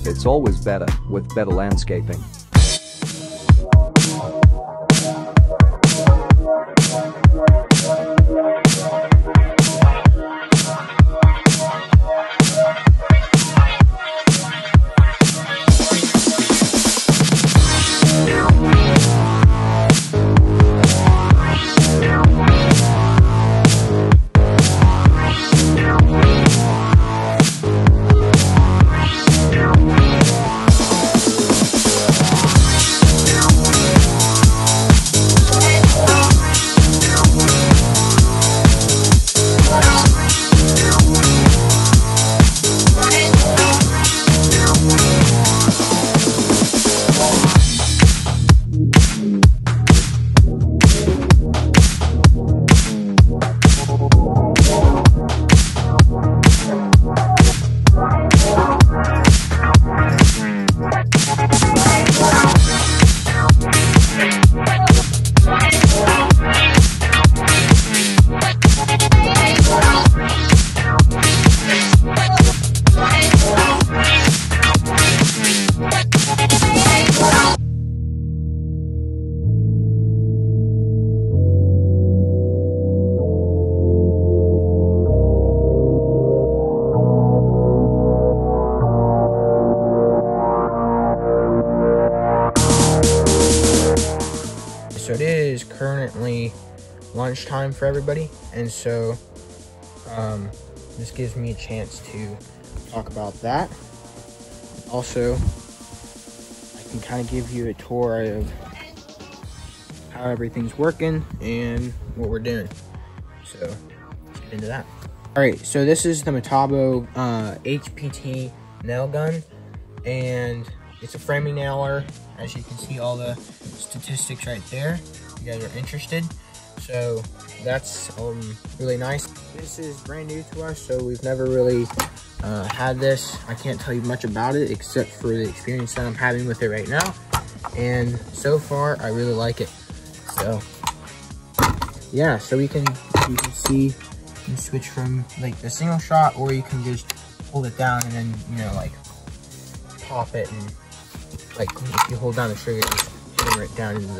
It's always better with better landscaping. So it is currently lunchtime for everybody, and so this gives me a chance to talk about that. Also, I can kind of give you a tour of how everything's working and what we're doing. So let's get into that. All right, so this is the Metabo HPT nail gun, and it's a framing nailer. As you can see, all the statistics right there, if you guys are interested. So that's really nice. This is brand new to us, so we've never really had this. I can't tell you much about it except for the experience that I'm having with it right now. And so far, I really like it. So yeah, so you can see, you can switch from like the single shot, or you can just hold it down and then, you know, like pop it, and like if you hold down the trigger, just hammer it down into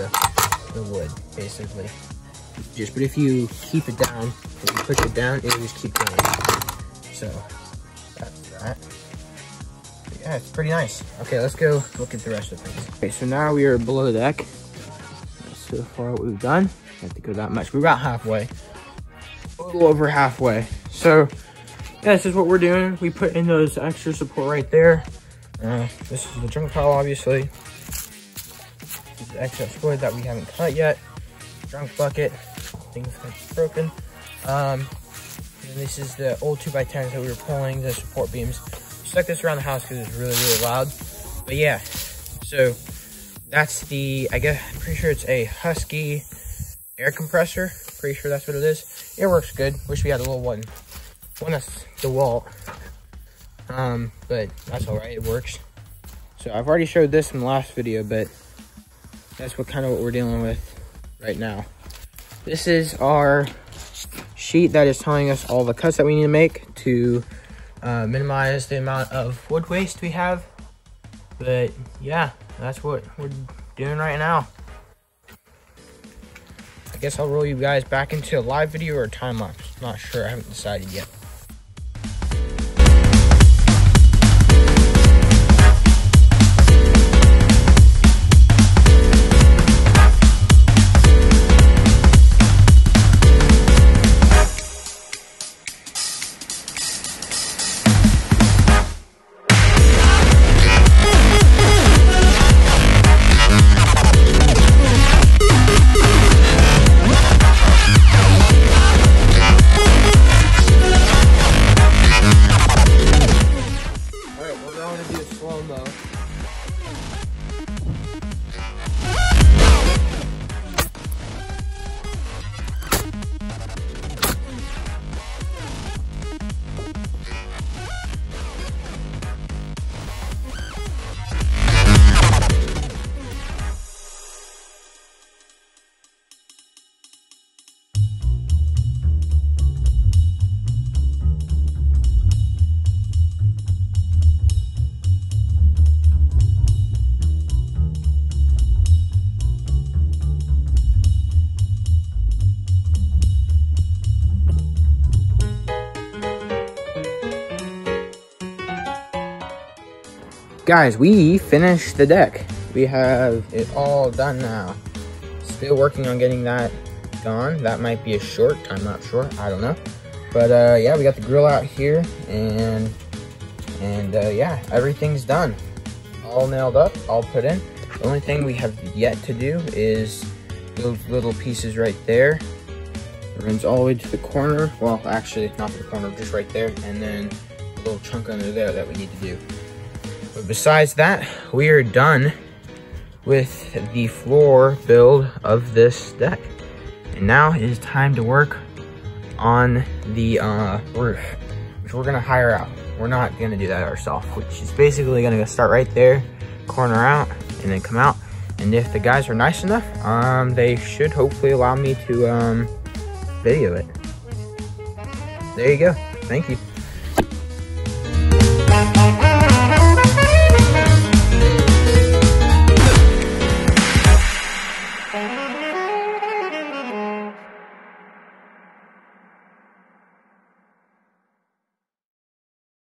the wood, basically. But if you keep it down, if you push it down, it'll just keep going. So that's that. But yeah, it's pretty nice. Okay, let's go look at the rest of things. Okay, so now we are below deck. That's so far what we've done. Have to go that much. We're about halfway. A little over halfway. So yeah, this is what we're doing. We put in those extra support right there. This is the junk pile, obviously. This is the excess wood that we haven't cut yet. Junk bucket, things that's broken. And this is the old 2x10s that we were pulling, the support beams. We stuck this around the house because it's really, really loud. But yeah, so that's the, I guess, I'm pretty sure it's a Husky air compressor. Pretty sure that's what it is. It works good. Wish we had a little one that's DeWalt. But that's all right, it works. So I've already showed this in the last video, but that's what we're dealing with right now. This is our sheet that is telling us all the cuts that we need to make to minimize the amount of wood waste we have. But yeah, that's what we're doing right now. I guess I'll roll you guys back into a live video or a time lapse. Not sure, I haven't decided yet. Guys, we finished the deck. We have it all done now. Still working on getting that done. That might be a short, I'm not sure, I don't know. But yeah, we got the grill out here, and yeah, everything's done. All nailed up, all put in. The only thing we have yet to do is those little pieces right there. It runs all the way to the corner. Well, actually, not to the corner, just right there. And then a little chunk under there that we need to do. But besides that, we are done with the floor build of this deck. And now it is time to work on the roof, which we're gonna hire out. We're not gonna do that ourselves, which is basically gonna start right there, corner out, and then come out. And if the guys are nice enough, they should hopefully allow me to video it. There you go. Thank you.